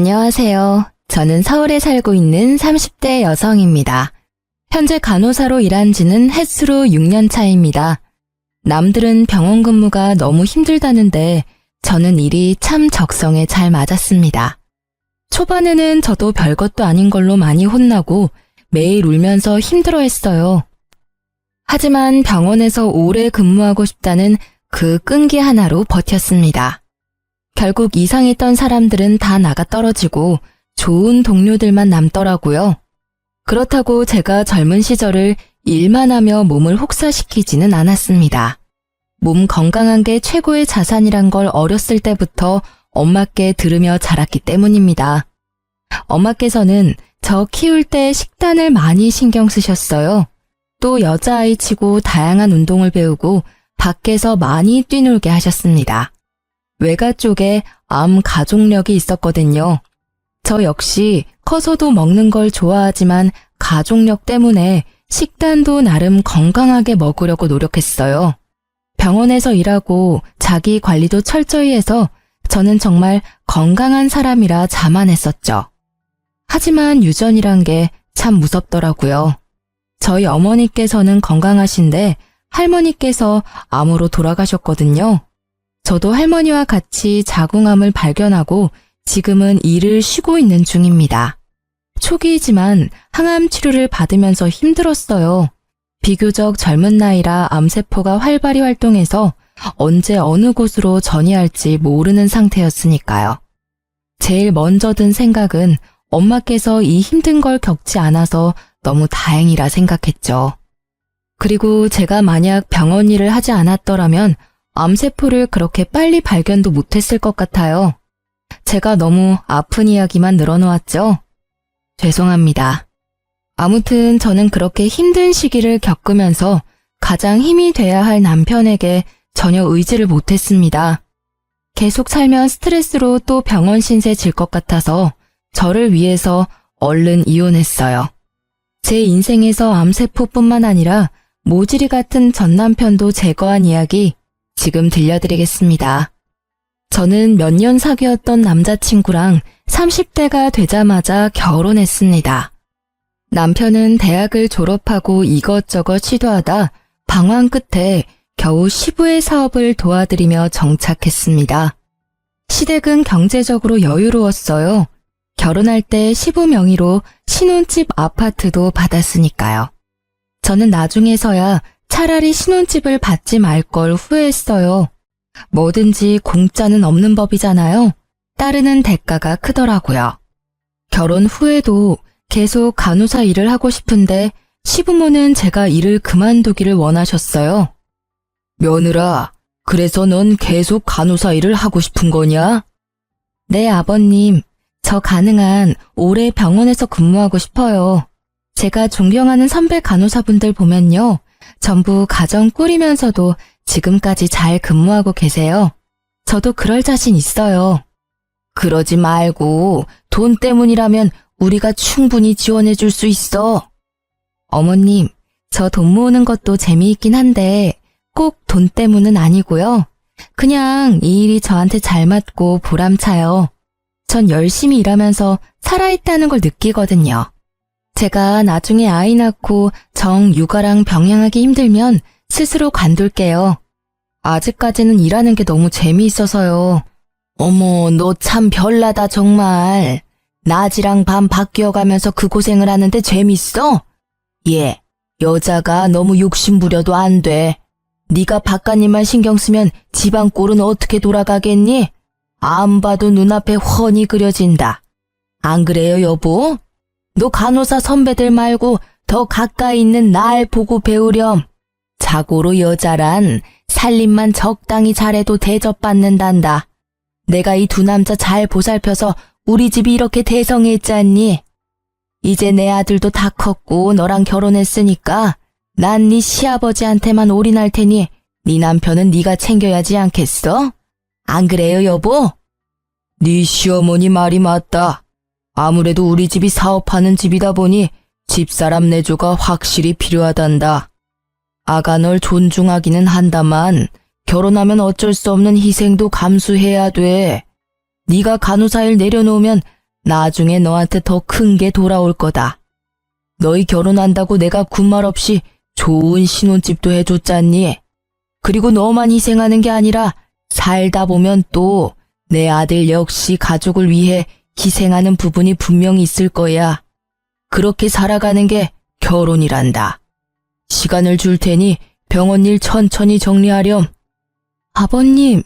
안녕하세요. 저는 서울에 살고 있는 30대 여성입니다. 현재 간호사로 일한 지는 햇수로 6년 차입니다. 남들은 병원 근무가 너무 힘들다는데 저는 일이 참 적성에 잘 맞았습니다. 초반에는 저도 별것도 아닌 걸로 많이 혼나고 매일 울면서 힘들어했어요. 하지만 병원에서 오래 근무하고 싶다는 그 끈기 하나로 버텼습니다. 결국 이상했던 사람들은 다 나가 떨어지고 좋은 동료들만 남더라고요. 그렇다고 제가 젊은 시절을 일만 하며 몸을 혹사시키지는 않았습니다. 몸 건강한 게 최고의 자산이란 걸 어렸을 때부터 엄마께 들으며 자랐기 때문입니다. 엄마께서는 저 키울 때 식단을 많이 신경 쓰셨어요. 또 여자아이 치고 다양한 운동을 배우고 밖에서 많이 뛰놀게 하셨습니다. 외가 쪽에 암 가족력이 있었거든요. 저 역시 커서도 먹는 걸 좋아하지만 가족력 때문에 식단도 나름 건강하게 먹으려고 노력했어요. 병원에서 일하고 자기 관리도 철저히 해서 저는 정말 건강한 사람이라 자만했었죠. 하지만 유전이란 게 참 무섭더라고요. 저희 어머니께서는 건강하신데 할머니께서 암으로 돌아가셨거든요. 저도 할머니와 같이 자궁암을 발견하고 지금은 일을 쉬고 있는 중입니다. 초기이지만 항암 치료를 받으면서 힘들었어요. 비교적 젊은 나이라 암세포가 활발히 활동해서 언제 어느 곳으로 전이할지 모르는 상태였으니까요. 제일 먼저 든 생각은 엄마께서 이 힘든 걸 겪지 않아서 너무 다행이라 생각했죠. 그리고 제가 만약 병원 일을 하지 않았더라면 암세포를 그렇게 빨리 발견도 못했을 것 같아요. 제가 너무 아픈 이야기만 늘어놓았죠? 죄송합니다. 아무튼 저는 그렇게 힘든 시기를 겪으면서 가장 힘이 돼야 할 남편에게 전혀 의지를 못했습니다. 계속 살면 스트레스로 또 병원 신세 질 것 같아서 저를 위해서 얼른 이혼했어요. 제 인생에서 암세포뿐만 아니라 모질이 같은 전 남편도 제거한 이야기 지금 들려드리겠습니다. 저는 몇 년 사귀었던 남자친구랑 30대가 되자마자 결혼했습니다. 남편은 대학을 졸업하고 이것저것 시도하다 방황 끝에 겨우 시부의 사업을 도와드리며 정착했습니다. 시댁은 경제적으로 여유로웠어요. 결혼할 때 시부 명의로 신혼집 아파트도 받았으니까요. 저는 나중에서야 차라리 신혼집을 받지 말 걸 후회했어요. 뭐든지 공짜는 없는 법이잖아요. 따르는 대가가 크더라고요. 결혼 후에도 계속 간호사 일을 하고 싶은데 시부모는 제가 일을 그만두기를 원하셨어요. 며느라, 그래서 넌 계속 간호사 일을 하고 싶은 거냐? 네, 아버님. 저 가능한 오래 병원에서 근무하고 싶어요. 제가 존경하는 선배 간호사분들 보면요. 전부 가정 꾸리면서도 지금까지 잘 근무하고 계세요. 저도 그럴 자신 있어요. 그러지 말고 돈 때문이라면 우리가 충분히 지원해 줄 수 있어. 어머님, 저 돈 모으는 것도 재미있긴 한데 꼭 돈 때문은 아니고요. 그냥 이 일이 저한테 잘 맞고 보람차요. 전 열심히 일하면서 살아있다는 걸 느끼거든요. 제가 나중에 아이 낳고 육아랑 병행하기 힘들면 스스로 관둘게요. 아직까지는 일하는 게 너무 재미있어서요. 어머, 너 참 별나다 정말. 낮이랑 밤 바뀌어가면서 그 고생을 하는데 재밌어? 예, 여자가 너무 욕심 부려도 안 돼. 네가 바깥일만 신경 쓰면 집안 꼴은 어떻게 돌아가겠니? 안 봐도 눈앞에 훤히 그려진다. 안 그래요, 여보? 너 간호사 선배들 말고 더 가까이 있는 날 보고 배우렴. 자고로 여자란 살림만 적당히 잘해도 대접받는단다. 내가 이 두 남자 잘 보살펴서 우리 집이 이렇게 대성했잖니. 이제 내 아들도 다 컸고 너랑 결혼했으니까 난 네 시아버지한테만 올인할 테니 네 남편은 네가 챙겨야지 않겠어? 안 그래요, 여보? 네 시어머니 말이 맞다. 아무래도 우리 집이 사업하는 집이다 보니 집사람 내조가 확실히 필요하단다. 아가 널 존중하기는 한다만 결혼하면 어쩔 수 없는 희생도 감수해야 돼. 네가 간호사 일 내려놓으면 나중에 너한테 더 큰 게 돌아올 거다. 너희 결혼한다고 내가 군말 없이 좋은 신혼집도 해줬잖니. 그리고 너만 희생하는 게 아니라 살다 보면 또 내 아들 역시 가족을 위해 희생하는 부분이 분명히 있을 거야. 그렇게 살아가는 게 결혼이란다. 시간을 줄 테니 병원 일 천천히 정리하렴. 아버님.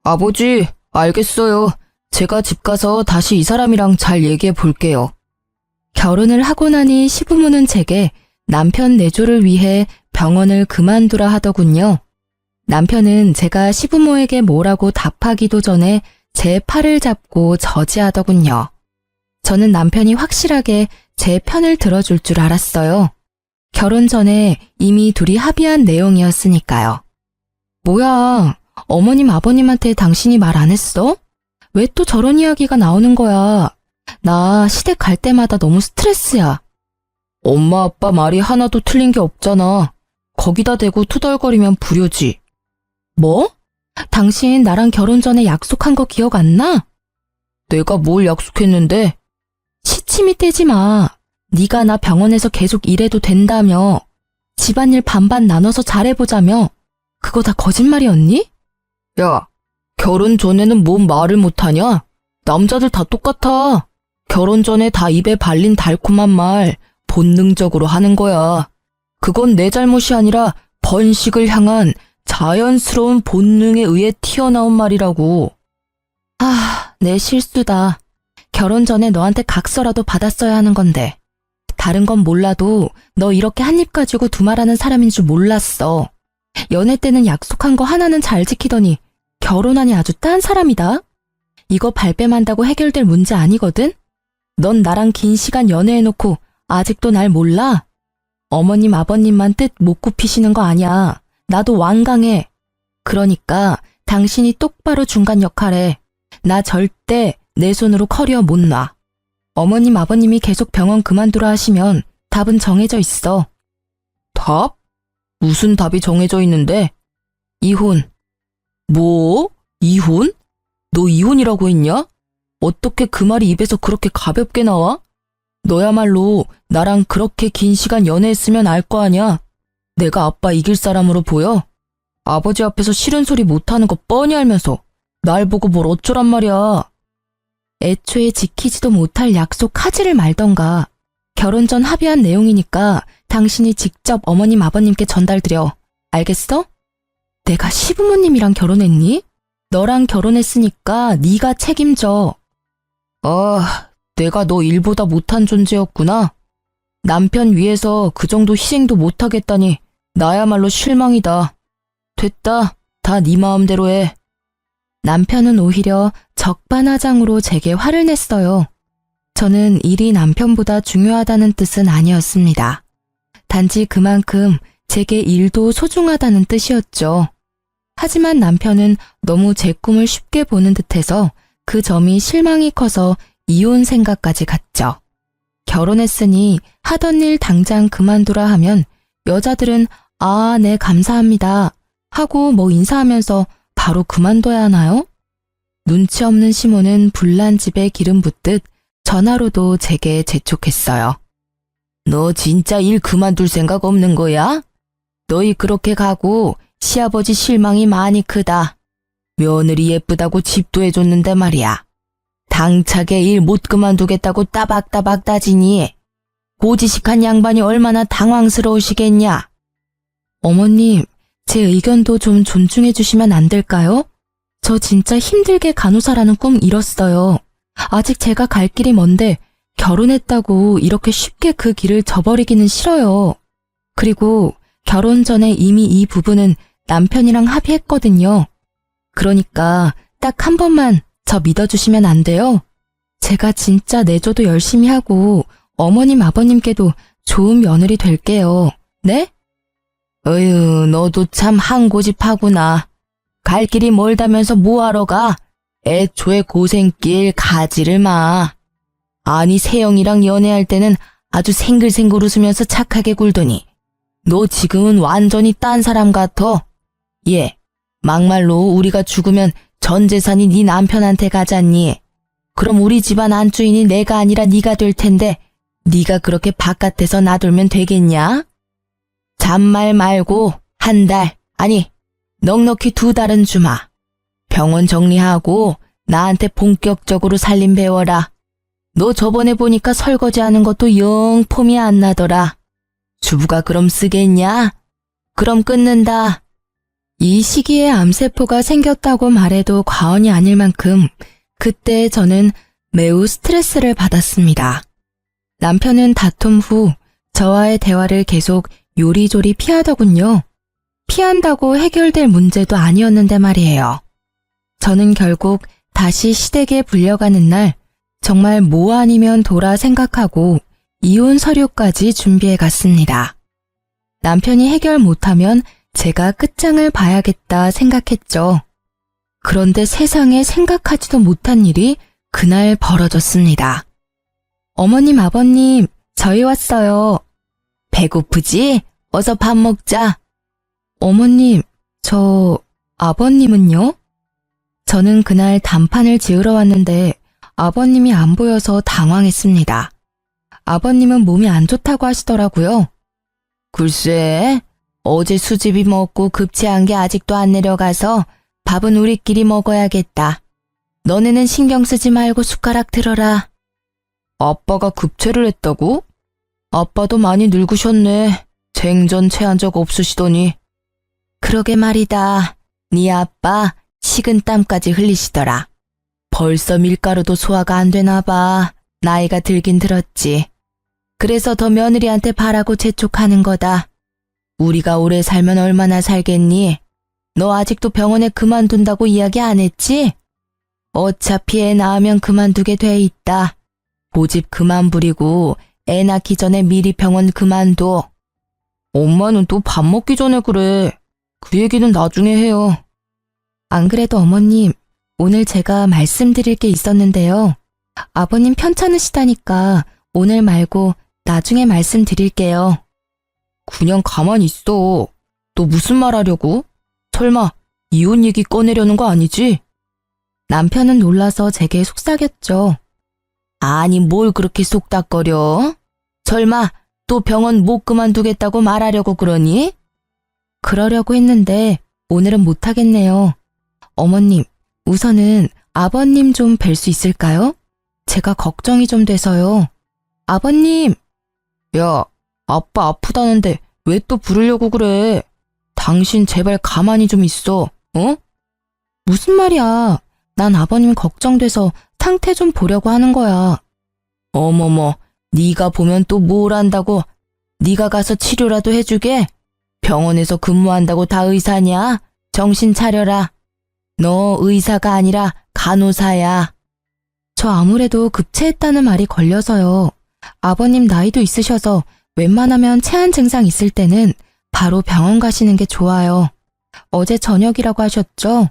아버지, 알겠어요. 제가 집 가서 다시 이 사람이랑 잘 얘기해 볼게요. 결혼을 하고 나니 시부모는 제게 남편 내조를 위해 병원을 그만두라 하더군요. 남편은 제가 시부모에게 뭐라고 답하기도 전에 제 팔을 잡고 저지하더군요. 저는 남편이 확실하게 제 편을 들어줄 줄 알았어요. 결혼 전에 이미 둘이 합의한 내용이었으니까요. 뭐야, 어머님 아버님한테 당신이 말 안 했어? 왜 또 저런 이야기가 나오는 거야? 나 시댁 갈 때마다 너무 스트레스야. 엄마 아빠 말이 하나도 틀린 게 없잖아. 거기다 대고 투덜거리면 불효지. 뭐? 당신 나랑 결혼 전에 약속한 거 기억 안 나? 내가 뭘 약속했는데? 시치미 떼지 마. 네가 나 병원에서 계속 일해도 된다며. 집안일 반반 나눠서 잘해보자며. 그거 다 거짓말이었니? 야, 결혼 전에는 뭔 말을 못하냐? 남자들 다 똑같아. 결혼 전에 다 입에 발린 달콤한 말 본능적으로 하는 거야. 그건 내 잘못이 아니라 번식을 향한 자연스러운 본능에 의해 튀어나온 말이라고. 아, 내 실수다. 결혼 전에 너한테 각서라도 받았어야 하는 건데. 다른 건 몰라도 너 이렇게 한 입 가지고 두말하는 사람인 줄 몰랐어. 연애 때는 약속한 거 하나는 잘 지키더니 결혼하니 아주 딴 사람이다. 이거 발뺌한다고 해결될 문제 아니거든? 넌 나랑 긴 시간 연애해놓고 아직도 날 몰라? 어머님 아버님만 뜻 못 굽히시는 거 아니야. 나도 완강해. 그러니까 당신이 똑바로 중간 역할해. 나 절대 내 손으로 커리어 못 놔. 어머님 아버님이 계속 병원 그만두라 하시면 답은 정해져 있어. 답? 무슨 답이 정해져 있는데? 이혼. 뭐? 이혼? 너 이혼이라고 했냐? 어떻게 그 말이 입에서 그렇게 가볍게 나와? 너야말로 나랑 그렇게 긴 시간 연애했으면 알 거 아냐? 내가 아빠 이길 사람으로 보여? 아버지 앞에서 싫은 소리 못하는 거 뻔히 알면서 날 보고 뭘 어쩌란 말이야. 애초에 지키지도 못할 약속 하지를 말던가. 결혼 전 합의한 내용이니까 당신이 직접 어머님 아버님께 전달드려. 알겠어? 내가 시부모님이랑 결혼했니? 너랑 결혼했으니까 네가 책임져. 내가 너 일보다 못한 존재였구나. 남편 위해서 그 정도 희생도 못하겠다니 나야말로 실망이다. 됐다. 다 네 마음대로 해. 남편은 오히려 적반하장으로 제게 화를 냈어요. 저는 일이 남편보다 중요하다는 뜻은 아니었습니다. 단지 그만큼 제게 일도 소중하다는 뜻이었죠. 하지만 남편은 너무 제 꿈을 쉽게 보는 듯해서 그 점이 실망이 커서 이혼 생각까지 갔죠. 결혼했으니 하던 일 당장 그만두라 하면 여자들은 아, 네, 감사합니다 하고 뭐 인사하면서 바로 그만둬야 하나요? 눈치 없는 시모는 불난 집에 기름 붓듯 전화로도 제게 재촉했어요. 너 진짜 일 그만둘 생각 없는 거야? 너희 그렇게 가고 시아버지 실망이 많이 크다. 며느리 예쁘다고 집도 해줬는데 말이야. 당차게 일 못 그만두겠다고 따박따박 따지니 고지식한 양반이 얼마나 당황스러우시겠냐. 어머님, 제 의견도 좀 존중해 주시면 안 될까요? 저 진짜 힘들게 간호사라는 꿈 이뤘어요. 아직 제가 갈 길이 먼데 결혼했다고 이렇게 쉽게 그 길을 저버리기는 싫어요. 그리고 결혼 전에 이미 이 부분은 남편이랑 합의했거든요. 그러니까 딱 한 번만 저 믿어주시면 안 돼요? 제가 진짜 내조도 열심히 하고 어머님 아버님께도 좋은 며느리 될게요. 네? 어휴, 너도 참 한 고집하구나. 갈 길이 멀다면서 뭐하러 가? 애초에 고생길 가지를 마. 아니, 세영이랑 연애할 때는 아주 생글생글 웃으면서 착하게 굴더니 너 지금은 완전히 딴 사람 같아. 예, 막말로 우리가 죽으면 전 재산이 네 남편한테 가잖니. 그럼 우리 집안 안주인이 내가 아니라 네가 될 텐데 네가 그렇게 바깥에서 놔두면 되겠냐? 잔말 말고 한 달, 아니 넉넉히 2달은 주마. 병원 정리하고 나한테 본격적으로 살림 배워라. 너 저번에 보니까 설거지하는 것도 영 폼이 안 나더라. 주부가 그럼 쓰겠냐? 그럼 끊는다. 이 시기에 암세포가 생겼다고 말해도 과언이 아닐 만큼 그때 저는 매우 스트레스를 받았습니다. 남편은 다툼 후 저와의 대화를 계속 요리조리 피하더군요. 피한다고 해결될 문제도 아니었는데 말이에요. 저는 결국 다시 시댁에 불려가는 날 정말 뭐 아니면 도라 생각하고 이혼 서류까지 준비해 갔습니다. 남편이 해결 못하면 제가 끝장을 봐야겠다 생각했죠. 그런데 세상에 생각하지도 못한 일이 그날 벌어졌습니다. 어머님, 아버님, 저희 왔어요. 배고프지? 어서 밥 먹자. 어머님, 아버님은요? 저는 그날 단판을 지으러 왔는데 아버님이 안 보여서 당황했습니다. 아버님은 몸이 안 좋다고 하시더라고요. 글쎄, 어제 수제비 먹고 급체한 게 아직도 안 내려가서 밥은 우리끼리 먹어야겠다. 너네는 신경 쓰지 말고 숟가락 들어라. 아빠가 급체를 했다고? 아빠도 많이 늙으셨네. 생전 체한 적 없으시더니. 그러게 말이다. 네 아빠 식은땀까지 흘리시더라. 벌써 밀가루도 소화가 안 되나 봐. 나이가 들긴 들었지. 그래서 더 며느리한테 바라고 재촉하는 거다. 우리가 오래 살면 얼마나 살겠니? 너 아직도 병원에 그만둔다고 이야기 안 했지? 어차피 애 낳으면 그만두게 돼 있다. 고집 그만 부리고 애 낳기 전에 미리 병원 그만둬. 엄마는 또 밥 먹기 전에 그래. 그 얘기는 나중에 해요. 안 그래도 어머님, 오늘 제가 말씀드릴 게 있었는데요. 아버님 편찮으시다니까 오늘 말고 나중에 말씀드릴게요. 그냥 가만히 있어. 너 무슨 말 하려고? 설마 이혼 얘기 꺼내려는 거 아니지? 남편은 놀라서 제게 속삭였죠. 아니 뭘 그렇게 속닥거려? 설마 또 병원 못 그만두겠다고 말하려고 그러니? 그러려고 했는데 오늘은 못하겠네요. 어머님, 우선은 아버님 좀 뵐 수 있을까요? 제가 걱정이 좀 돼서요. 아버님! 야, 아빠 아프다는데 왜 또 부르려고 그래? 당신 제발 가만히 좀 있어, 어? 무슨 말이야? 난 아버님 걱정돼서 상태 좀 보려고 하는 거야. 어머머, 네가 보면 또 뭘 안다고? 네가 가서 치료라도 해주게? 병원에서 근무한다고 다 의사냐? 정신 차려라. 너 의사가 아니라 간호사야. 저 아무래도 급체했다는 말이 걸려서요. 아버님 나이도 있으셔서 웬만하면 체한 증상 있을 때는 바로 병원 가시는 게 좋아요. 어제 저녁이라고 하셨죠?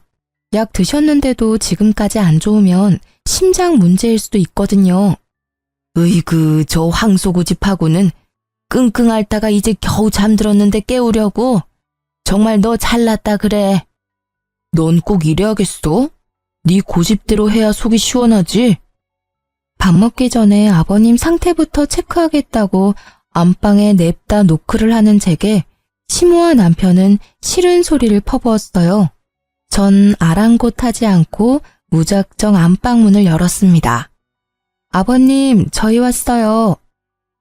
약 드셨는데도 지금까지 안 좋으면 심장 문제일 수도 있거든요. 으이그, 저 황소고집하고는 끙끙 앓다가 이제 겨우 잠들었는데 깨우려고? 정말 너 잘났다 그래. 넌 꼭 이래야겠어? 네 고집대로 해야 속이 시원하지? 밥 먹기 전에 아버님 상태부터 체크하겠다고 안방에 냅다 노크를 하는 제게 시모와 남편은 싫은 소리를 퍼부었어요. 전 아랑곳하지 않고 무작정 안방문을 열었습니다. 아버님, 저희 왔어요.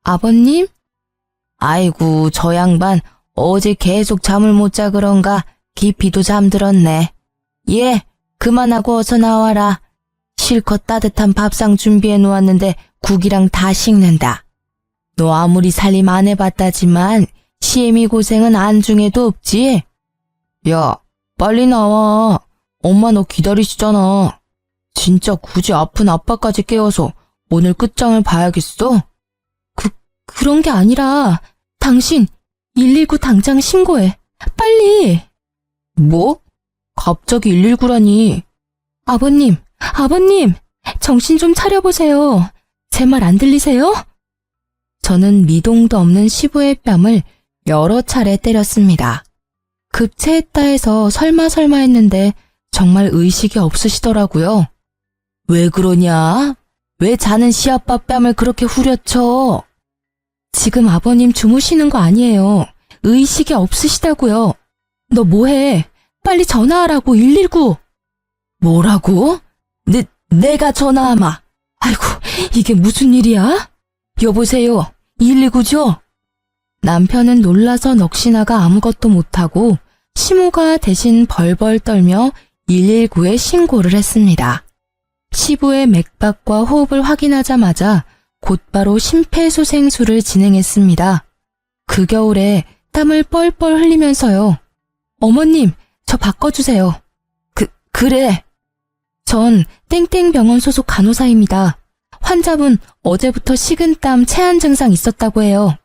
아버님? 아이고, 저 양반 어제 계속 잠을 못 자 그런가 깊이도 잠들었네. 예, 그만하고 어서 나와라. 실컷 따뜻한 밥상 준비해 놓았는데 국이랑 다 식는다. 너 아무리 살림 안 해봤다지만 시애미 고생은 안중에도 없지? 야, 빨리 나와. 엄마 너 기다리시잖아. 진짜 굳이 아픈 아빠까지 깨워서 오늘 끝장을 봐야겠어? 그런 게 아니라 당신 119 당장 신고해. 빨리. 뭐? 갑자기 119라니. 아버님, 정신 좀 차려보세요. 제 말 안 들리세요? 저는 미동도 없는 시부의 뺨을 여러 차례 때렸습니다. 급체했다 해서 설마 했는데 정말 의식이 없으시더라고요. 왜 그러냐? 왜 자는 시아빠 뺨을 그렇게 후려쳐? 지금 아버님 주무시는 거 아니에요. 의식이 없으시다고요. 너 뭐해? 빨리 전화하라고 119. 뭐라고? 내가 전화하마. 아이고, 이게 무슨 일이야? 여보세요, 119죠? 남편은 놀라서 넋이나가 아무것도 못하고 시모가 대신 벌벌 떨며 119에 신고를 했습니다. 시부의 맥박과 호흡을 확인하자마자 곧바로 심폐소생술을 진행했습니다. 그 겨울에 땀을 뻘뻘 흘리면서요. 어머님, 저 바꿔주세요. 그래. 전 땡땡병원 소속 간호사입니다. 환자분 어제부터 식은땀, 체한 증상 있었다고 해요.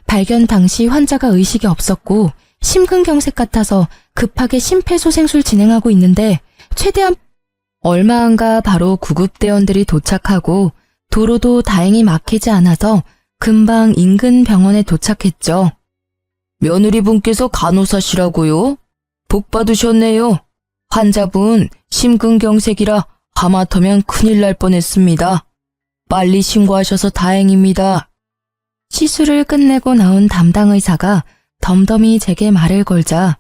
발견 당시 환자가 의식이 없었고 심근경색 같아서 급하게 심폐소생술 진행하고 있는데 최대한 얼마 안가 바로 구급대원들이 도착하고 도로도 다행히 막히지 않아서 금방 인근 병원에 도착했죠. 며느리분께서 간호사시라고요? 복 받으셨네요. 환자분 심근경색이라 하마터면 큰일 날 뻔했습니다. 빨리 신고하셔서 다행입니다. 시술을 끝내고 나온 담당 의사가 덤덤히 제게 말을 걸자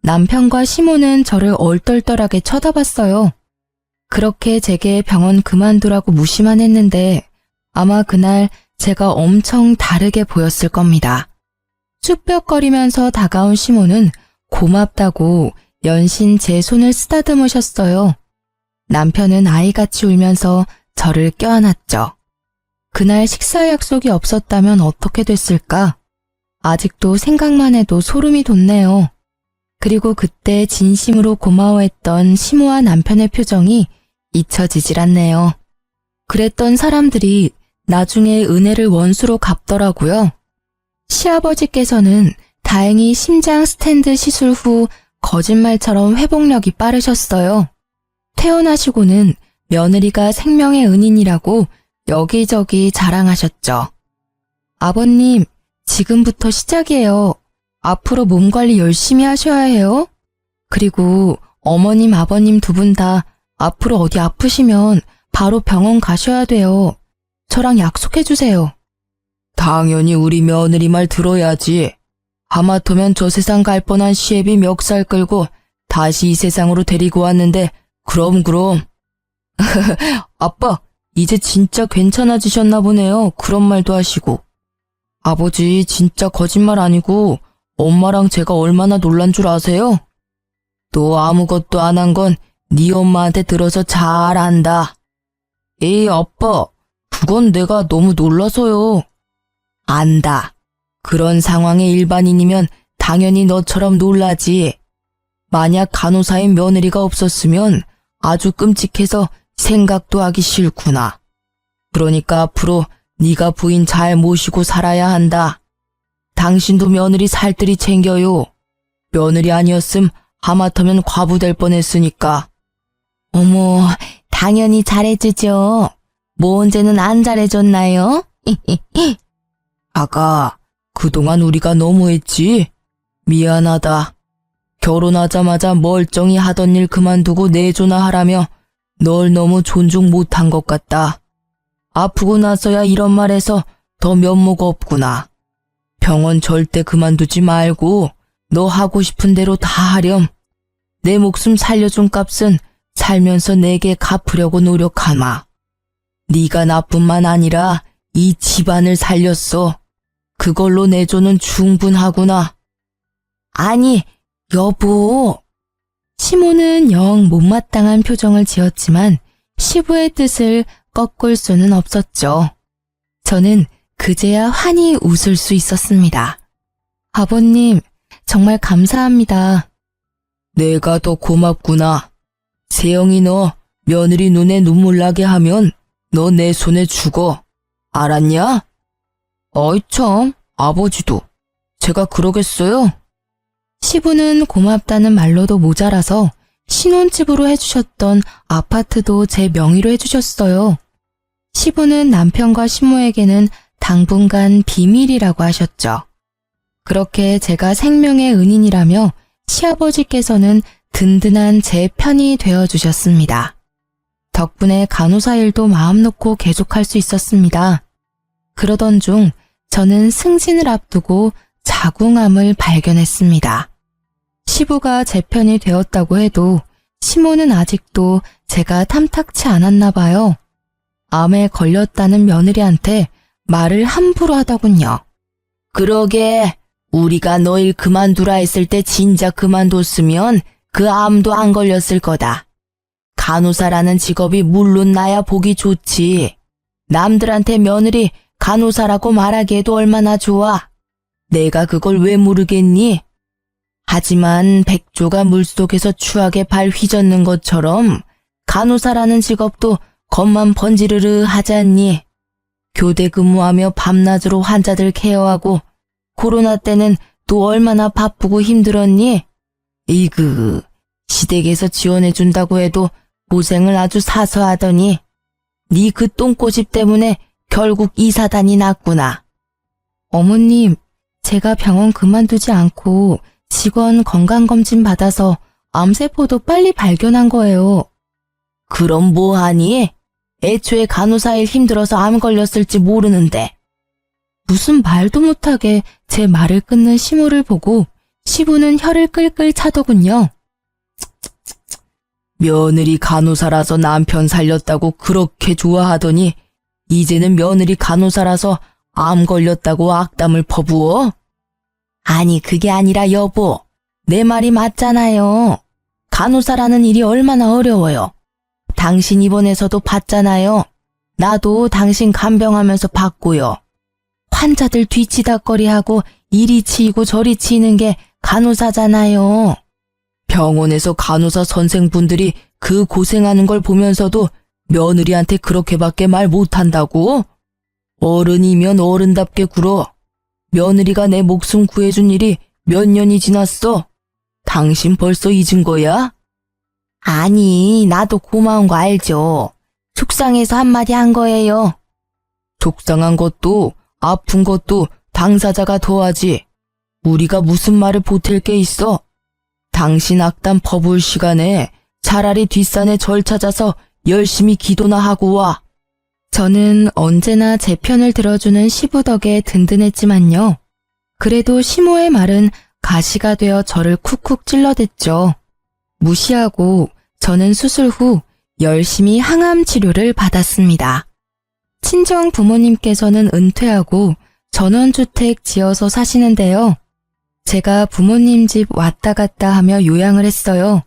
남편과 시모는 저를 얼떨떨하게 쳐다봤어요. 그렇게 제게 병원 그만두라고 무시만 했는데 아마 그날 제가 엄청 다르게 보였을 겁니다. 쭈뼛거리면서 다가온 시모는 고맙다고 연신 제 손을 쓰다듬으셨어요. 남편은 아이같이 울면서 저를 껴안았죠. 그날 식사 약속이 없었다면 어떻게 됐을까? 아직도 생각만 해도 소름이 돋네요. 그리고 그때 진심으로 고마워했던 시모와 남편의 표정이 잊혀지질 않네요. 그랬던 사람들이 나중에 은혜를 원수로 갚더라고요. 시아버지께서는 다행히 심장 스탠드 시술 후 거짓말처럼 회복력이 빠르셨어요. 퇴원하시고는 며느리가 생명의 은인이라고 여기저기 자랑하셨죠. 아버님, 지금부터 시작이에요. 앞으로 몸 관리 열심히 하셔야 해요. 그리고 어머님, 아버님 두 분 다 앞으로 어디 아프시면 바로 병원 가셔야 돼요. 저랑 약속해주세요. 당연히 우리 며느리 말 들어야지. 하마터면 저 세상 갈 뻔한 시애비 멱살 끌고 다시 이 세상으로 데리고 왔는데 그럼. 아빠, 이제 진짜 괜찮아지셨나 보네요. 그런 말도 하시고. 아버지, 진짜 거짓말 아니고 엄마랑 제가 얼마나 놀란 줄 아세요? 너 아무것도 안 한 건 네 엄마한테 들어서 잘 안다. 에이, 아빠, 그건 내가 너무 놀라서요. 안다. 그런 상황의 일반인이면 당연히 너처럼 놀라지. 만약 간호사의 며느리가 없었으면 아주 끔찍해서 생각도 하기 싫구나. 그러니까 앞으로 네가 부인 잘 모시고 살아야 한다. 당신도 며느리 살뜰히 챙겨요. 며느리 아니었음 하마터면 과부될 뻔했으니까. 어머, 당연히 잘해주죠. 뭐 언제는 안 잘해줬나요? 아가, 그동안 우리가 너무했지? 미안하다. 결혼하자마자 멀쩡히 하던 일 그만두고 내조나 하라며 널 너무 존중 못한 것 같다. 아프고 나서야 이런 말해서 더 면목 없구나. 병원 절대 그만두지 말고 너 하고 싶은 대로 다 하렴. 내 목숨 살려준 값은 살면서 내게 갚으려고 노력하마. 네가 나뿐만 아니라 이 집안을 살렸어. 그걸로 내조는 충분하구나. 아니, 여보. 시모는 영 못마땅한 표정을 지었지만 시부의 뜻을 꺾을 수는 없었죠. 저는 그제야 환히 웃을 수 있었습니다. 아버님, 정말 감사합니다. 내가 더 고맙구나. 세영이 너 며느리 눈에 눈물 나게 하면 너 내 손에 죽어. 알았냐? 어이 참, 아버지도. 제가 그러겠어요? 시부는 고맙다는 말로도 모자라서 신혼집으로 해주셨던 아파트도 제 명의로 해주셨어요. 시부는 남편과 시모에게는 당분간 비밀이라고 하셨죠. 그렇게 제가 생명의 은인이라며 시아버지께서는 든든한 제 편이 되어주셨습니다. 덕분에 간호사 일도 마음 놓고 계속할 수 있었습니다. 그러던 중 저는 승진을 앞두고 자궁암을 발견했습니다. 시부가 제 편이 되었다고 해도 시모는 아직도 제가 탐탁치 않았나 봐요. 암에 걸렸다는 며느리한테 말을 함부로 하더군요. 그러게 우리가 너 일 그만두라 했을 때 진작 그만뒀으면 그 암도 안 걸렸을 거다. 간호사라는 직업이 물론 나야 보기 좋지. 남들한테 며느리 간호사라고 말하기에도 얼마나 좋아. 내가 그걸 왜 모르겠니? 하지만 백조가 물속에서 추하게 발 휘젓는 것처럼 간호사라는 직업도 겉만 번지르르 하지 않니? 교대 근무하며 밤낮으로 환자들 케어하고 코로나 때는 또 얼마나 바쁘고 힘들었니? 이그 시댁에서 지원해준다고 해도 고생을 아주 사서 하더니 네 그 똥꼬집 때문에 결국 이사단이 났구나. 어머님, 제가 병원 그만두지 않고 직원 건강검진 받아서 암세포도 빨리 발견한 거예요. 그럼 뭐하니? 애초에 간호사 일 힘들어서 암 걸렸을지 모르는데. 무슨 말도 못하게 제 말을 끊는 시모를 보고 시부는 혀를 끌끌 차더군요. 며느리 간호사라서 남편 살렸다고 그렇게 좋아하더니 이제는 며느리 간호사라서 암 걸렸다고 악담을 퍼부어? 아니 그게 아니라 여보, 내 말이 맞잖아요. 간호사라는 일이 얼마나 어려워요. 당신 입원해서도 봤잖아요. 나도 당신 간병하면서 봤고요. 환자들 뒤치다꺼리하고 이리 치이고 저리 치이는 게 간호사잖아요. 병원에서 간호사 선생분들이 그 고생하는 걸 보면서도 며느리한테 그렇게밖에 말 못한다고? 어른이면 어른답게 굴어. 며느리가 내 목숨 구해준 일이 몇 년이 지났어? 당신 벌써 잊은 거야? 아니, 나도 고마운 거 알죠. 속상해서 한마디 한 거예요. 속상한 것도 아픈 것도 당사자가 더하지. 우리가 무슨 말을 보탤 게 있어? 당신 악담 퍼부을 시간에 차라리 뒷산에 절 찾아서 열심히 기도나 하고 와. 저는 언제나 제 편을 들어주는 시부 덕에 든든했지만요. 그래도 시모의 말은 가시가 되어 저를 쿡쿡 찔러댔죠. 무시하고 저는 수술 후 열심히 항암 치료를 받았습니다. 친정 부모님께서는 은퇴하고 전원주택 지어서 사시는데요. 제가 부모님 집 왔다 갔다 하며 요양을 했어요.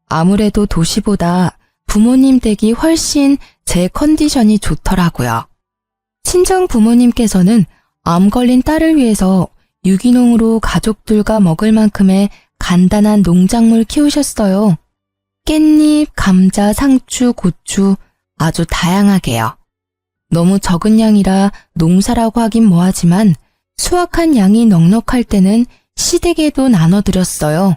아무래도 도시보다 부모님 댁이 훨씬 제 컨디션이 좋더라고요. 친정 부모님께서는 암 걸린 딸을 위해서 유기농으로 가족들과 먹을 만큼의 간단한 농작물 키우셨어요. 깻잎, 감자, 상추, 고추 아주 다양하게요. 너무 적은 양이라 농사라고 하긴 뭐하지만 수확한 양이 넉넉할 때는 시댁에도 나눠드렸어요.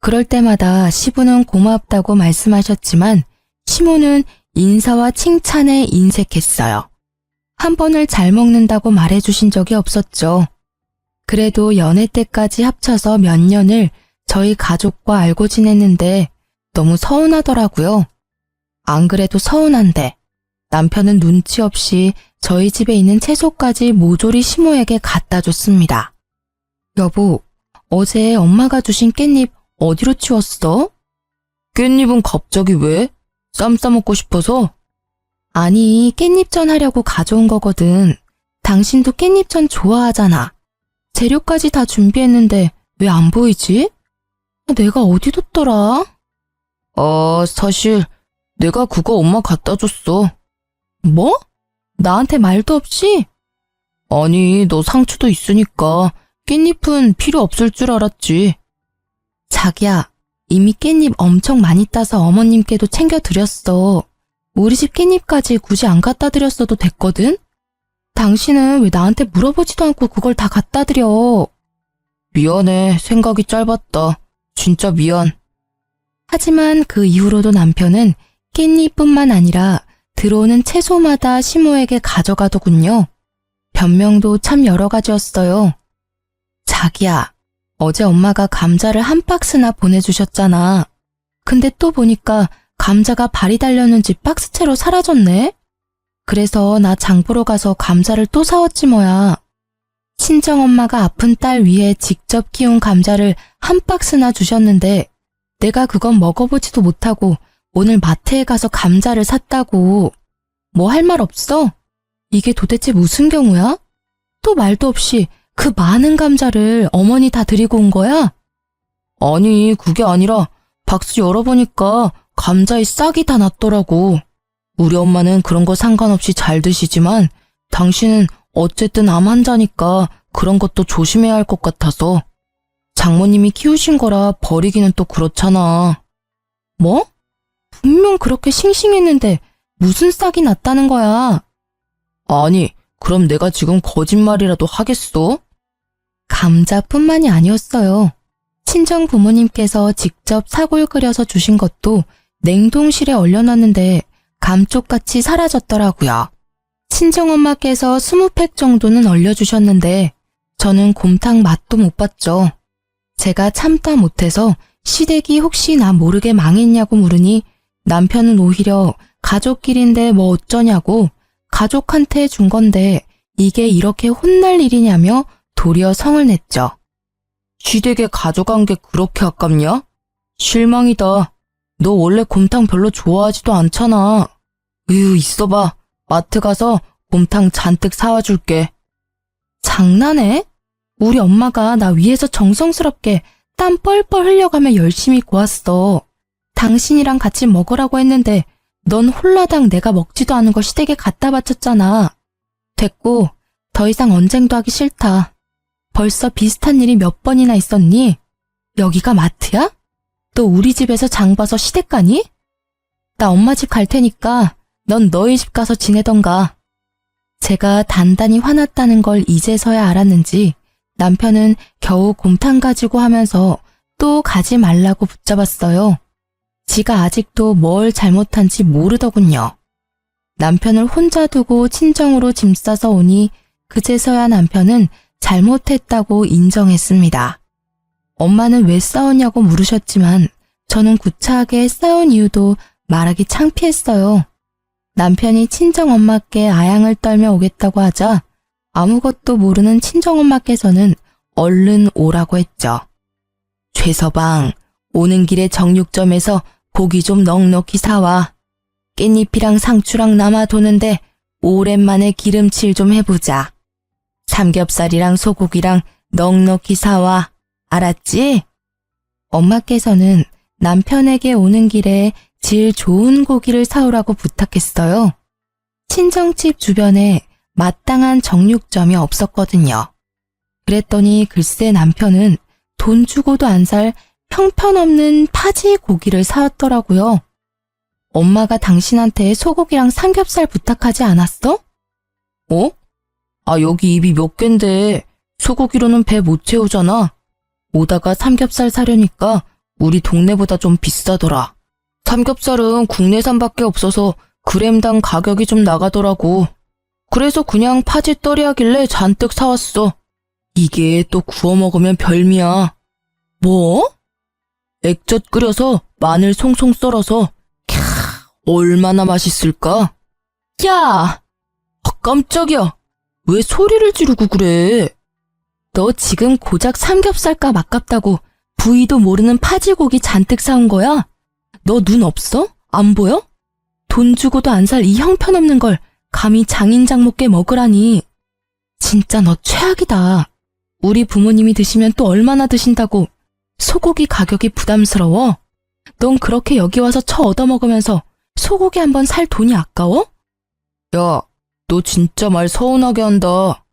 그럴 때마다 시부는 고맙다고 말씀하셨지만 시모는 인사와 칭찬에 인색했어요. 한 번을 잘 먹는다고 말해주신 적이 없었죠. 그래도 연애 때까지 합쳐서 몇 년을 저희 가족과 알고 지냈는데 너무 서운하더라고요. 안 그래도 서운한데 남편은 눈치 없이 저희 집에 있는 채소까지 모조리 시모에게 갖다 줬습니다. 여보, 어제 엄마가 주신 깻잎 어디로 치웠어? 깻잎은 갑자기 왜? 쌈 싸먹고 싶어서? 아니, 깻잎전 하려고 가져온 거거든. 당신도 깻잎전 좋아하잖아. 재료까지 다 준비했는데 왜 안 보이지? 내가 어디 뒀더라? 사실 내가 그거 엄마 갖다 줬어. 뭐? 나한테 말도 없이? 아니, 너 상추도 있으니까 깻잎은 필요 없을 줄 알았지. 자기야, 이미 깻잎 엄청 많이 따서 어머님께도 챙겨드렸어. 우리 집 깻잎까지 굳이 안 갖다 드렸어도 됐거든? 당신은 왜 나한테 물어보지도 않고 그걸 다 갖다 드려? 미안해, 생각이 짧았다. 진짜 미안. 하지만 그 이후로도 남편은 깻잎뿐만 아니라 들어오는 채소마다 시모에게 가져가더군요. 변명도 참 여러 가지였어요. 자기야, 어제 엄마가 감자를 한 박스나 보내주셨잖아. 근데 또 보니까 감자가 발이 달렸는지 박스채로 사라졌네? 그래서 나 장 보러 가서 감자를 또 사왔지 뭐야. 친정엄마가 아픈 딸 위해 직접 키운 감자를 한 박스나 주셨는데 내가 그건 먹어보지도 못하고 오늘 마트에 가서 감자를 샀다고. 뭐 할 말 없어? 이게 도대체 무슨 경우야? 또 말도 없이 그 많은 감자를 어머니 다 드리고 온 거야? 아니, 그게 아니라 박스 열어보니까 감자에 싹이 다 났더라고. 우리 엄마는 그런 거 상관없이 잘 드시지만 당신은 어쨌든 암 환자니까 그런 것도 조심해야 할 것 같아서. 장모님이 키우신 거라 버리기는 또 그렇잖아. 뭐? 분명 그렇게 싱싱했는데 무슨 싹이 났다는 거야? 아니, 그럼 내가 지금 거짓말이라도 하겠어? 감자뿐만이 아니었어요. 친정 부모님께서 직접 사골 끓여서 주신 것도 냉동실에 얼려놨는데 감쪽같이 사라졌더라고요. 친정엄마께서 20팩 정도는 얼려주셨는데 저는 곰탕 맛도 못 봤죠. 제가 참다 못해서 시댁이 혹시 나 모르게 망했냐고 물으니 남편은 오히려 가족끼리인데 뭐 어쩌냐고 가족한테 준 건데 이게 이렇게 혼날 일이냐며 도리어 성을 냈죠. 시댁에 가져간 게 그렇게 아깝냐? 실망이다. 너 원래 곰탕 별로 좋아하지도 않잖아. 있어봐. 마트 가서 곰탕 잔뜩 사와 줄게. 장난해? 우리 엄마가 나 위해서 정성스럽게 땀 뻘뻘 흘려가며 열심히 구웠어. 당신이랑 같이 먹으라고 했는데 넌 홀라당 내가 먹지도 않은 걸 시댁에 갖다 바쳤잖아. 됐고, 더 이상 언쟁도 하기 싫다. 벌써 비슷한 일이 몇 번이나 있었니? 여기가 마트야? 또 우리 집에서 장 봐서 시댁 가니? 나 엄마 집 갈 테니까 넌 너희 집 가서 지내던가. 제가 단단히 화났다는 걸 이제서야 알았는지 남편은 겨우 곰탕 가지고 하면서 또 가지 말라고 붙잡았어요. 지가 아직도 뭘 잘못한지 모르더군요. 남편을 혼자 두고 친정으로 짐 싸서 오니 그제서야 남편은 잘못했다고 인정했습니다. 엄마는 왜 싸웠냐고 물으셨지만 저는 구차하게 싸운 이유도 말하기 창피했어요. 남편이 친정엄마께 아양을 떨며 오겠다고 하자 아무것도 모르는 친정엄마께서는 얼른 오라고 했죠. 최서방, 오는 길에 정육점에서 고기 좀 넉넉히 사와. 깻잎이랑 상추랑 남아 도는데 오랜만에 기름칠 좀 해보자. 삼겹살이랑 소고기랑 넉넉히 사와. 알았지? 엄마께서는 남편에게 오는 길에 질 좋은 고기를 사오라고 부탁했어요. 친정집 주변에 마땅한 정육점이 없었거든요. 그랬더니 글쎄 남편은 돈 주고도 안 살 형편없는 파지 고기를 사왔더라고요. 엄마가 당신한테 소고기랑 삼겹살 부탁하지 않았어? 어? 여기 입이 몇 갠데 소고기로는 배 못 채우잖아. 오다가 삼겹살 사려니까 우리 동네보다 좀 비싸더라. 삼겹살은 국내산밖에 없어서 그램당 가격이 좀 나가더라고. 그래서 그냥 파지떨이 하길래 잔뜩 사왔어. 이게 또 구워 먹으면 별미야. 뭐? 액젓 끓여서 마늘 송송 썰어서 얼마나 맛있을까? 야! 깜짝이야. 왜 소리를 지르고 그래? 너 지금 고작 삼겹살값 아깝다고 부위도 모르는 파지고기 잔뜩 사온 거야? 너 눈 없어? 안 보여? 돈 주고도 안 살 이 형편없는 걸 감히 장인장 못게 먹으라니. 진짜 너 최악이다. 우리 부모님이 드시면 또 얼마나 드신다고. 소고기 가격이 부담스러워? 넌 그렇게 여기 와서 처 얻어먹으면서 소고기 한 번 살 돈이 아까워? 야, 너 진짜 말 서운하게 한다.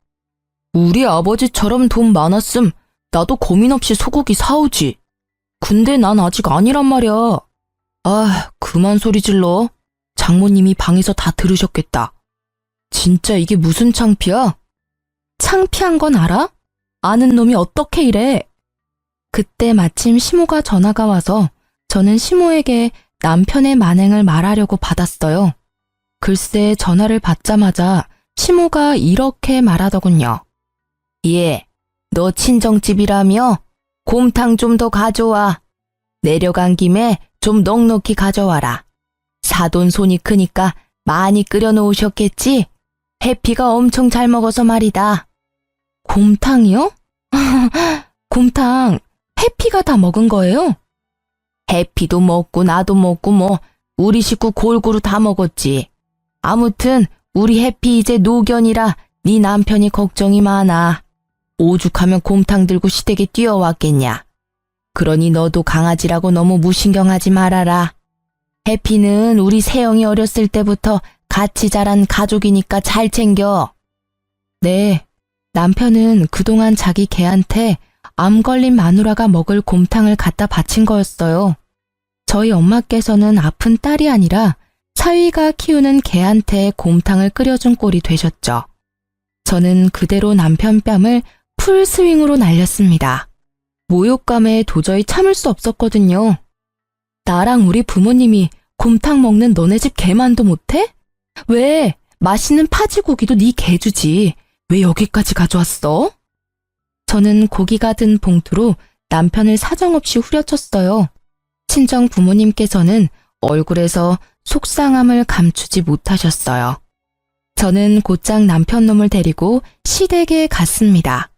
우리 아버지처럼 돈 많았음 나도 고민 없이 소고기 사오지. 근데 난 아직 아니란 말이야. 그만 소리 질러. 장모님이 방에서 다 들으셨겠다. 진짜 이게 무슨 창피야? 창피한 건 알아? 아는 놈이 어떻게 이래? 그때 마침 시모가 전화가 와서 저는 시모에게 남편의 만행을 말하려고 받았어요. 글쎄 전화를 받자마자 시모가 이렇게 말하더군요. 예, 너 친정집이라며? 곰탕 좀 더 가져와. 내려간 김에 좀 넉넉히 가져와라. 사돈 손이 크니까 많이 끓여 놓으셨겠지? 해피가 엄청 잘 먹어서 말이다. 곰탕이요? 곰탕 해피가 다 먹은 거예요? 해피도 먹고 나도 먹고 뭐 우리 식구 골고루 다 먹었지. 아무튼 우리 해피 이제 노견이라 네 남편이 걱정이 많아. 오죽하면 곰탕 들고 시댁에 뛰어왔겠냐. 그러니 너도 강아지라고 너무 무신경하지 말아라. 해피는 우리 세영이 어렸을 때부터 같이 자란 가족이니까 잘 챙겨. 네, 남편은 그동안 자기 개한테 암 걸린 마누라가 먹을 곰탕을 갖다 바친 거였어요. 저희 엄마께서는 아픈 딸이 아니라 사위가 키우는 개한테 곰탕을 끓여준 꼴이 되셨죠. 저는 그대로 남편 뺨을 풀스윙으로 날렸습니다. 모욕감에 도저히 참을 수 없었거든요. 나랑 우리 부모님이 곰탕 먹는 너네 집 개만도 못해? 왜 맛있는 파지고기도 네 개 주지. 왜 여기까지 가져왔어? 저는 고기가 든 봉투로 남편을 사정없이 후려쳤어요. 친정 부모님께서는 얼굴에서 속상함을 감추지 못하셨어요. 저는 곧장 남편 놈을 데리고 시댁에 갔습니다.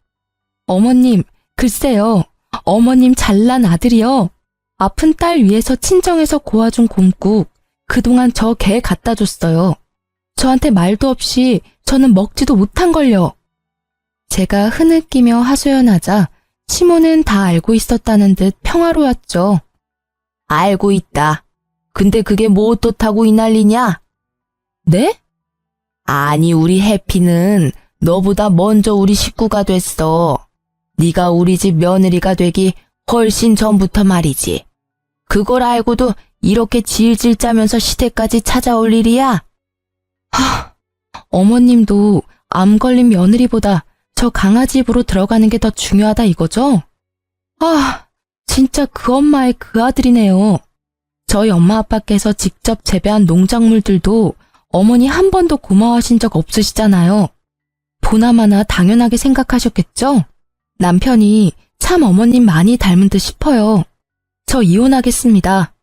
어머님, 글쎄요. 어머님 잘난 아들이요. 아픈 딸 위해서 친정에서 고아준 곰국 그동안 저 개 갖다 줬어요. 저한테 말도 없이 저는 먹지도 못한걸요. 제가 흐느끼며 하소연하자 시모는 다 알고 있었다는 듯 평화로웠죠. 알고 있다. 근데 그게 뭐 어떻다고 이 난리냐? 네? 아니 우리 해피는 너보다 먼저 우리 식구가 됐어. 네가 우리 집 며느리가 되기 훨씬 전부터 말이지. 그걸 알고도 이렇게 질질 짜면서 시댁까지 찾아올 일이야? 어머님도 암 걸린 며느리보다 저 강아지 입으로 들어가는 게 더 중요하다 이거죠? 진짜 그 엄마의 그 아들이네요. 저희 엄마 아빠께서 직접 재배한 농작물들도 어머니 한 번도 고마워하신 적 없으시잖아요. 보나마나 당연하게 생각하셨겠죠? 남편이 참 어머님 많이 닮은 듯 싶어요. 저 이혼하겠습니다.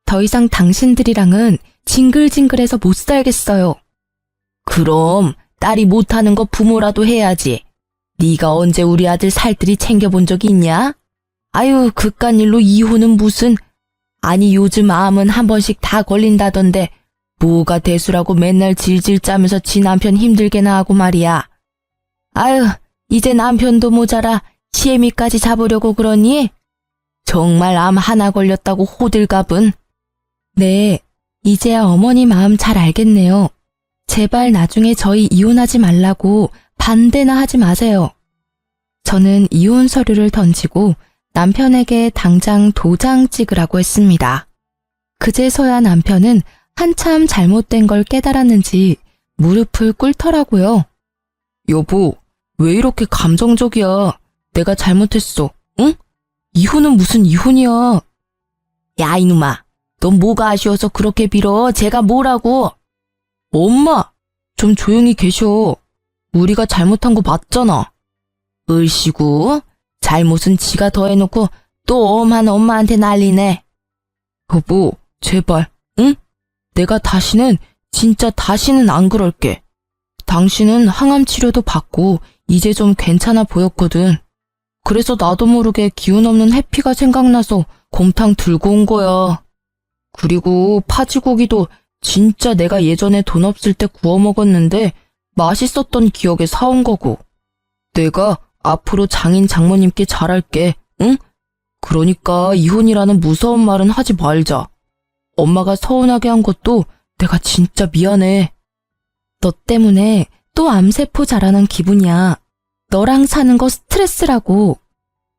더 이상 당신들이랑은 징글징글해서 못 살겠어요. 그럼 딸이 못하는 거 부모라도 해야지. 네가 언제 우리 아들 살뜰히 챙겨본 적이 있냐? 아유 그깟 일로 이혼은 무슨. 아니 요즘 암은 한 번씩 다 걸린다던데 뭐가 대수라고 맨날 질질 짜면서 지 남편 힘들게나 하고 말이야. 아유 이제 남편도 모자라 시애미까지 잡으려고 그러니? 정말 암 하나 걸렸다고 호들갑은. 네, 이제야 어머니 마음 잘 알겠네요. 제발 나중에 저희 이혼하지 말라고 반대나 하지 마세요. 저는 이혼 서류를 던지고 남편에게 당장 도장 찍으라고 했습니다. 그제서야 남편은 한참 잘못된 걸 깨달았는지 무릎을 꿇더라고요. 여보, 왜 이렇게 감정적이야? 내가 잘못했어, 응? 이혼은 무슨 이혼이야? 야 이놈아, 넌 뭐가 아쉬워서 그렇게 빌어? 제가 뭐라고? 엄마, 좀 조용히 계셔. 우리가 잘못한 거 맞잖아. 을씨구, 잘못은 지가 더 해놓고 또 엄한 엄마한테 난리네. 여보, 제발, 응? 내가 진짜 다시는 안 그럴게. 당신은 항암 치료도 받고 이제 좀 괜찮아 보였거든. 그래서 나도 모르게 기운 없는 해피가 생각나서 곰탕 들고 온 거야. 그리고 파지고기도 진짜 내가 예전에 돈 없을 때 구워 먹었는데 맛있었던 기억에 사온 거고. 내가 앞으로 장인 장모님께 잘할게, 응? 그러니까 이혼이라는 무서운 말은 하지 말자. 엄마가 서운하게 한 것도 내가 진짜 미안해. 너 때문에 또 암세포 자라는 기분이야. 너랑 사는 거 스트레스라고.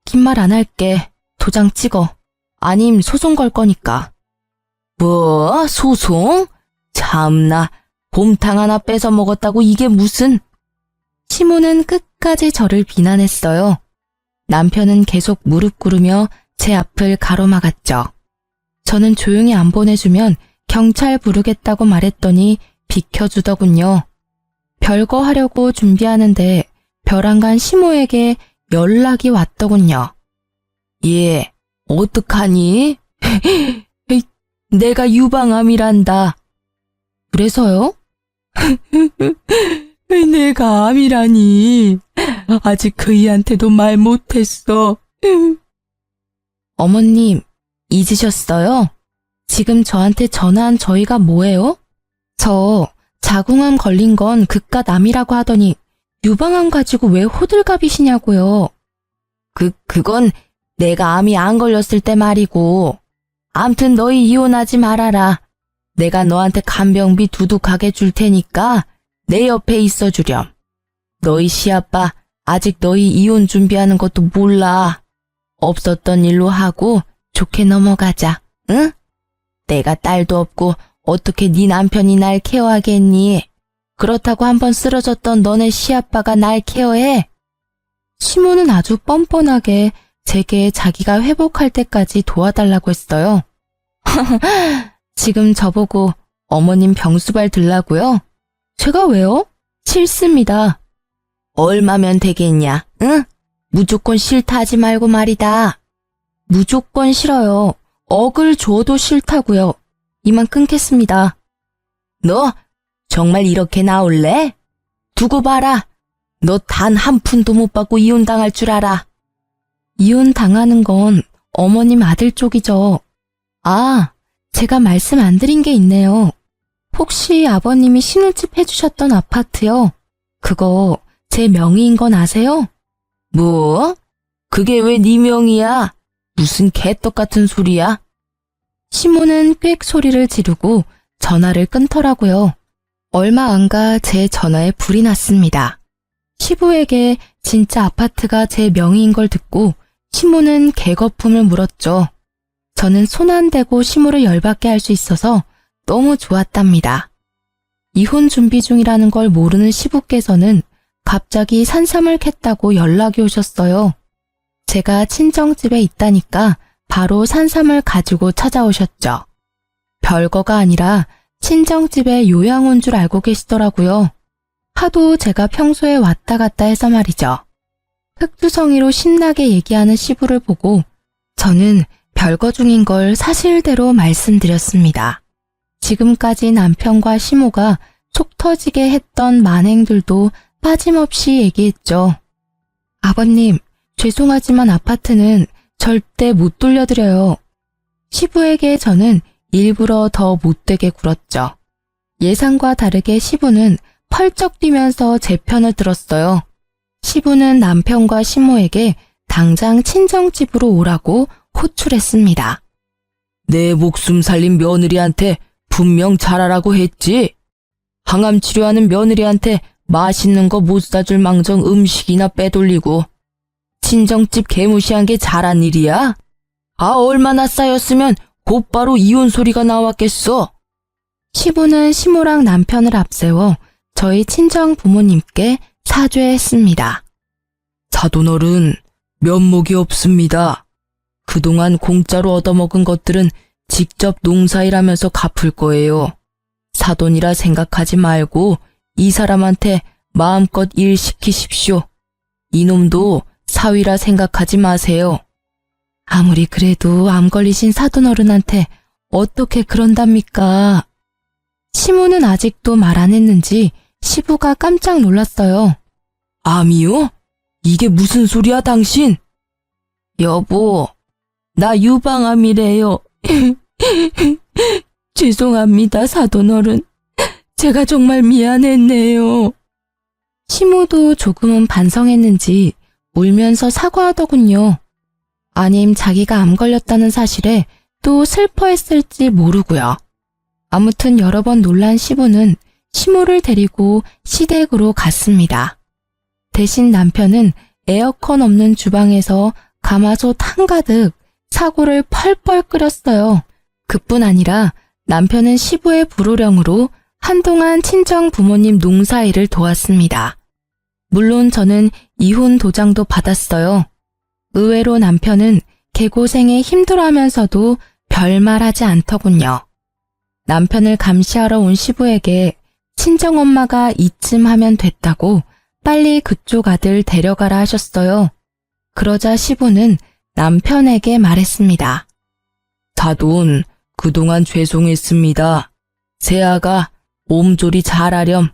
긴 말 안 할게. 도장 찍어. 아님 소송 걸 거니까. 뭐? 소송? 참나, 곰탕 하나 뺏어 먹었다고 이게 무슨. 시모는 끝까지 저를 비난했어요. 남편은 계속 무릎 꿇으며 제 앞을 가로막았죠. 저는 조용히 안 보내주면 경찰 부르겠다고 말했더니 비켜주더군요. 별거 하려고 준비하는데 벼랑간 시모에게 연락이 왔더군요. 얘, 어떡하니? 내가 유방암이란다. 그래서요? 내가 암이라니. 아직 그이한테도 말 못했어. 어머님, 잊으셨어요? 지금 저한테 전화한 저희가 뭐예요? 저 자궁암 걸린 건 그깟 암이라고 하더니 유방암 가지고 왜 호들갑이시냐고요. 그건 내가 암이 안 걸렸을 때 말이고. 암튼 너희 이혼하지 말아라. 내가 너한테 간병비 두둑하게 줄 테니까 내 옆에 있어 주렴. 너희 시아빠 아직 너희 이혼 준비하는 것도 몰라. 없었던 일로 하고 좋게 넘어가자, 응? 내가 딸도 없고 어떻게 네 남편이 날 케어하겠니? 그렇다고 한번 쓰러졌던 너네 시아빠가 날 케어해? 시모는 아주 뻔뻔하게 제게 자기가 회복할 때까지 도와달라고 했어요. 지금 저보고 어머님 병수발 들라고요? 제가 왜요? 싫습니다. 얼마면 되겠냐, 응? 무조건 싫다 하지 말고 말이다. 무조건 싫어요. 억을 줘도 싫다고요. 이만 끊겠습니다. 너 정말 이렇게 나올래? 두고 봐라. 너 단 한 푼도 못 받고 이혼당할 줄 알아. 이혼당하는 건 어머님 아들 쪽이죠. 아, 제가 말씀 안 드린 게 있네요. 혹시 아버님이 신혼집 해주셨던 아파트요? 그거 제 명의인 건 아세요? 뭐? 그게 왜 네 명의야? 무슨 개떡 같은 소리야? 시모는 꽥 소리를 지르고 전화를 끊더라고요. 얼마 안 가 제 전화에 불이 났습니다. 시부에게 진짜 아파트가 제 명의인 걸 듣고 시모는 개거품을 물었죠. 저는 손 안 대고 시모를 열받게 할 수 있어서 너무 좋았답니다. 이혼 준비 중이라는 걸 모르는 시부께서는 갑자기 산삼을 캤다고 연락이 오셨어요. 제가 친정집에 있다니까 바로 산삼을 가지고 찾아오셨죠. 별거가 아니라 친정집에 요양 온 줄 알고 계시더라고요. 하도 제가 평소에 왔다 갔다 해서 말이죠. 흑두성이로 신나게 얘기하는 시부를 보고 저는 별거 중인 걸 사실대로 말씀드렸습니다. 지금까지 남편과 시모가 속 터지게 했던 만행들도 빠짐없이 얘기했죠. 아버님, 죄송하지만 아파트는 절대 못 돌려드려요. 시부에게 저는 일부러 더 못되게 굴었죠. 예상과 다르게 시부는 펄쩍 뛰면서 제 편을 들었어요. 시부는 남편과 시모에게 당장 친정집으로 오라고 호출했습니다. 내 목숨 살린 며느리한테 분명 잘하라고 했지. 항암 치료하는 며느리한테 맛있는 거 못 사줄 망정 음식이나 빼돌리고 친정집 개무시한 게 잘한 일이야? 아, 얼마나 쌓였으면 곧바로 이혼 소리가 나왔겠어. 시부는 시모랑 남편을 앞세워 저희 친정 부모님께 사죄했습니다. 사돈어른, 면목이 없습니다. 그동안 공짜로 얻어먹은 것들은 직접 농사일하면서 갚을 거예요. 사돈이라 생각하지 말고 이 사람한테 마음껏 일 시키십시오. 이놈도 사위라 생각하지 마세요. 아무리 그래도 암 걸리신 사돈어른한테 어떻게 그런답니까? 시모는 아직도 말 안 했는지 시부가 깜짝 놀랐어요. 암이요? 이게 무슨 소리야 당신? 여보, 나 유방암이래요. 죄송합니다, 사돈어른. 제가 정말 미안했네요. 시모도 조금은 반성했는지 울면서 사과하더군요. 아님 자기가 암 걸렸다는 사실에 또 슬퍼했을지 모르고요. 아무튼 여러 번 놀란 시부는 시모를 데리고 시댁으로 갔습니다. 대신 남편은 에어컨 없는 주방에서 가마솥 한가득 사골을 펄펄 끓였어요. 그뿐 아니라 남편은 시부의 불호령으로 한동안 친정 부모님 농사일을 도왔습니다. 물론 저는 이혼 도장도 받았어요. 의외로 남편은 개고생에 힘들어하면서도 별말하지 않더군요. 남편을 감시하러 온 시부에게 친정엄마가 이쯤 하면 됐다고 빨리 그쪽 아들 데려가라 하셨어요. 그러자 시부는 남편에게 말했습니다. 사돈, 그동안 죄송했습니다. 새아가 몸조리 잘하렴.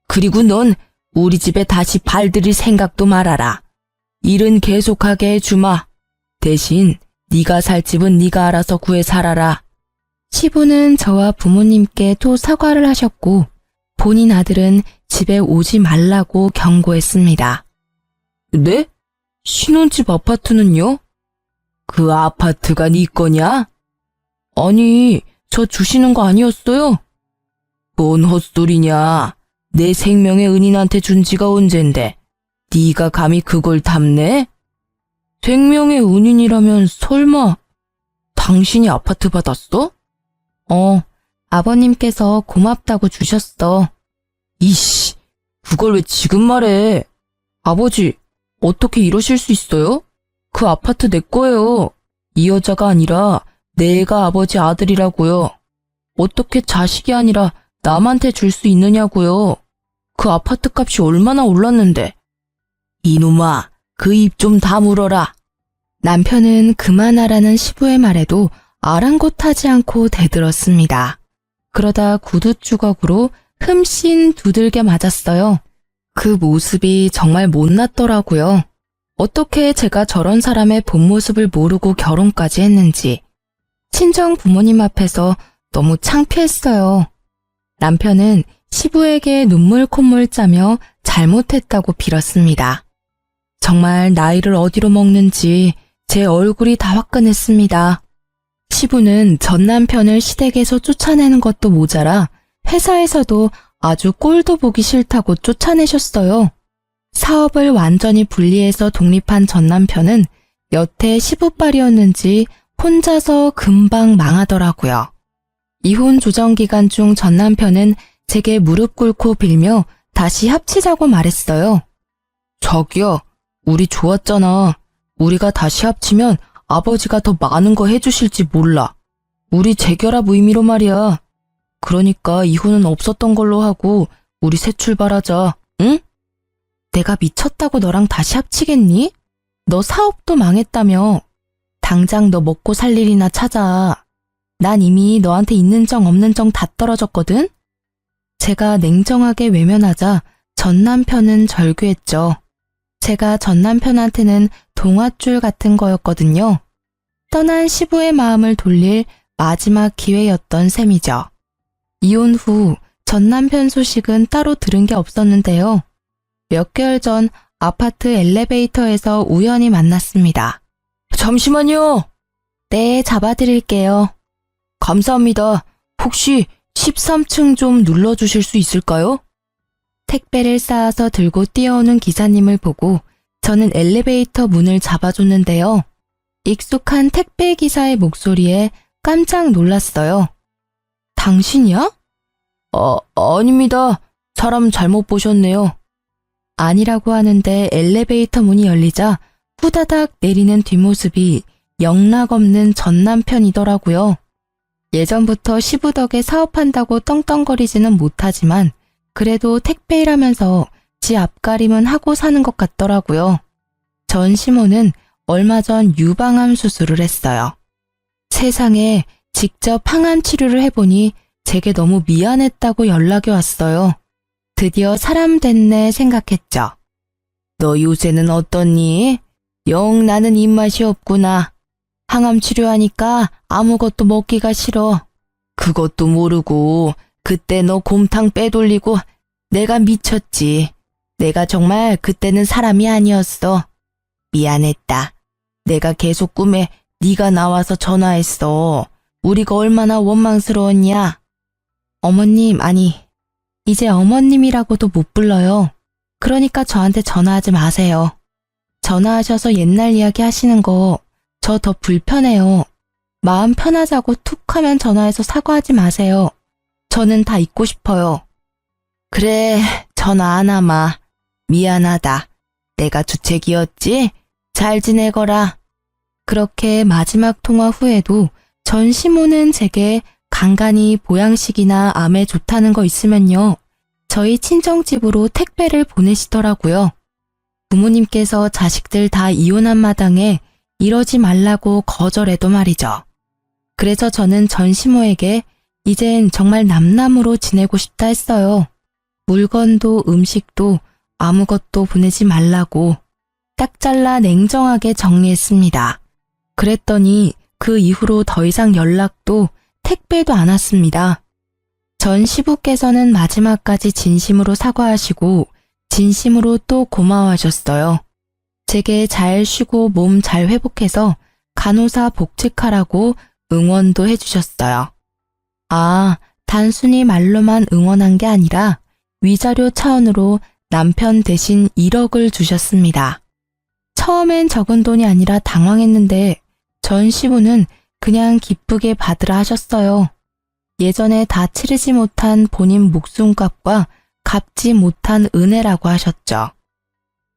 그리고 넌 우리 집에 다시 발들일 생각도 말아라. 일은 계속하게 해주마. 대신 네가 살 집은 네가 알아서 구해 살아라. 시부는 저와 부모님께 또 사과를 하셨고 본인 아들은 집에 오지 말라고 경고했습니다. 네? 신혼집 아파트는요? 그 아파트가 네 거냐? 아니, 저 주시는 거 아니었어요? 뭔 헛소리냐. 내 생명의 은인한테 준 지가 언젠데 네가 감히 그걸 탐내? 생명의 은인이라면 설마 당신이 아파트 받았어? 아버님께서 고맙다고 주셨어. 이씨, 그걸 왜 지금 말해? 아버지, 어떻게 이러실 수 있어요? 그 아파트 내 거예요. 이 여자가 아니라 내가 아버지 아들이라고요. 어떻게 자식이 아니라 남한테 줄 수 있느냐고요. 그 아파트 값이 얼마나 올랐는데. 이놈아, 그 입 좀 다물어라. 남편은 그만하라는 시부의 말에도 아랑곳하지 않고 대들었습니다. 그러다 구두 주걱으로 흠씬 두들겨 맞았어요. 그 모습이 정말 못났더라고요. 어떻게 제가 저런 사람의 본 모습을 모르고 결혼까지 했는지. 친정 부모님 앞에서 너무 창피했어요. 남편은 시부에게 눈물 콧물 짜며 잘못했다고 빌었습니다. 정말 나이를 어디로 먹는지 제 얼굴이 다 화끈했습니다. 시부는 전 남편을 시댁에서 쫓아내는 것도 모자라 회사에서도 아주 꼴도 보기 싫다고 쫓아내셨어요. 사업을 완전히 분리해서 독립한 전 남편은 여태 시부빨이었는지 혼자서 금방 망하더라고요. 이혼 조정 기간 중 전 남편은 제게 무릎 꿇고 빌며 다시 합치자고 말했어요. 자기야, 우리 좋았잖아. 우리가 다시 합치면 아버지가 더 많은 거 해주실지 몰라. 우리 재결합 의미로 말이야. 그러니까 이혼은 없었던 걸로 하고 우리 새 출발하자, 응? 내가 미쳤다고 너랑 다시 합치겠니? 너 사업도 망했다며. 당장 너 먹고 살 일이나 찾아. 난 이미 너한테 있는 정 없는 정 다 떨어졌거든? 제가 냉정하게 외면하자 전 남편은 절규했죠. 제가 전 남편한테는 동아줄 같은 거였거든요. 떠난 시부의 마음을 돌릴 마지막 기회였던 셈이죠. 이혼 후 전 남편 소식은 따로 들은 게 없었는데요. 몇 개월 전 아파트 엘리베이터에서 우연히 만났습니다. 잠시만요. 네, 잡아드릴게요. 감사합니다. 혹시 13층 좀 눌러주실 수 있을까요? 택배를 쌓아서 들고 뛰어오는 기사님을 보고 저는 엘리베이터 문을 잡아줬는데요. 익숙한 택배 기사의 목소리에 깜짝 놀랐어요. 당신이야? 아닙니다. 사람 잘못 보셨네요. 아니라고 하는데 엘리베이터 문이 열리자 후다닥 내리는 뒷모습이 영락없는 전 남편이더라고요. 예전부터 시부 덕에 사업한다고 떵떵거리지는 못하지만 그래도 택배 일하면서 지 앞가림은 하고 사는 것 같더라고요. 전 시모는 얼마 전 유방암 수술을 했어요. 세상에 직접 항암 치료를 해보니 제게 너무 미안했다고 연락이 왔어요. 드디어 사람 됐네 생각했죠. 너 요새는 어떻니? 영 나는 입맛이 없구나. 항암 치료하니까 아무것도 먹기가 싫어. 그것도 모르고 그때 너 곰탕 빼돌리고 내가 미쳤지. 내가 정말 그때는 사람이 아니었어. 미안했다. 내가 계속 꿈에 네가 나와서 전화했어. 우리가 얼마나 원망스러웠냐. 어머님, 아니, 이제 어머님이라고도 못 불러요. 그러니까 저한테 전화하지 마세요. 전화하셔서 옛날 이야기 하시는 거 저 더 불편해요. 마음 편하자고 툭 하면 전화해서 사과하지 마세요. 저는 다 잊고 싶어요. 그래, 전화 안 하마. 미안하다. 내가 주책이었지? 잘 지내거라. 그렇게 마지막 통화 후에도 전 시모는 제게 간간히 보양식이나 암에 좋다는 거 있으면요. 저희 친정집으로 택배를 보내시더라고요. 부모님께서 자식들 다 이혼한 마당에 이러지 말라고 거절해도 말이죠. 그래서 저는 전 시모에게 이젠 정말 남남으로 지내고 싶다 했어요. 물건도 음식도 아무것도 보내지 말라고 딱 잘라 냉정하게 정리했습니다. 그랬더니 그 이후로 더 이상 연락도 택배도 안 왔습니다. 전 시부께서는 마지막까지 진심으로 사과하시고 진심으로 또 고마워하셨어요. 제게 잘 쉬고 몸 잘 회복해서 간호사 복직하라고 응원도 해주셨어요. 아, 단순히 말로만 응원한 게 아니라 위자료 차원으로 남편 대신 1억을 주셨습니다. 처음엔 적은 돈이 아니라 당황했는데 전 시부는 그냥 기쁘게 받으라 하셨어요. 예전에 다 치르지 못한 본인 목숨값과 갚지 못한 은혜라고 하셨죠.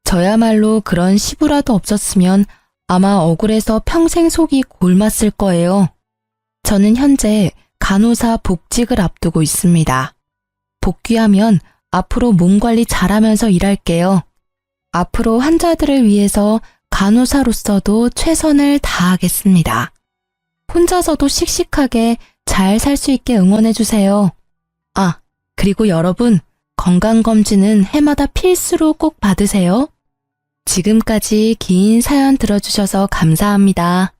저야말로 그런 시부라도 없었으면 아마 억울해서 평생 속이 골맞을 거예요. 저는 현재 간호사 복직을 앞두고 있습니다. 복귀하면 앞으로 몸 관리 잘하면서 일할게요. 앞으로 환자들을 위해서 간호사로서도 최선을 다하겠습니다. 혼자서도 씩씩하게 잘 살 수 있게 응원해주세요. 아, 그리고 여러분, 건강검진은 해마다 필수로 꼭 받으세요. 지금까지 긴 사연 들어주셔서 감사합니다.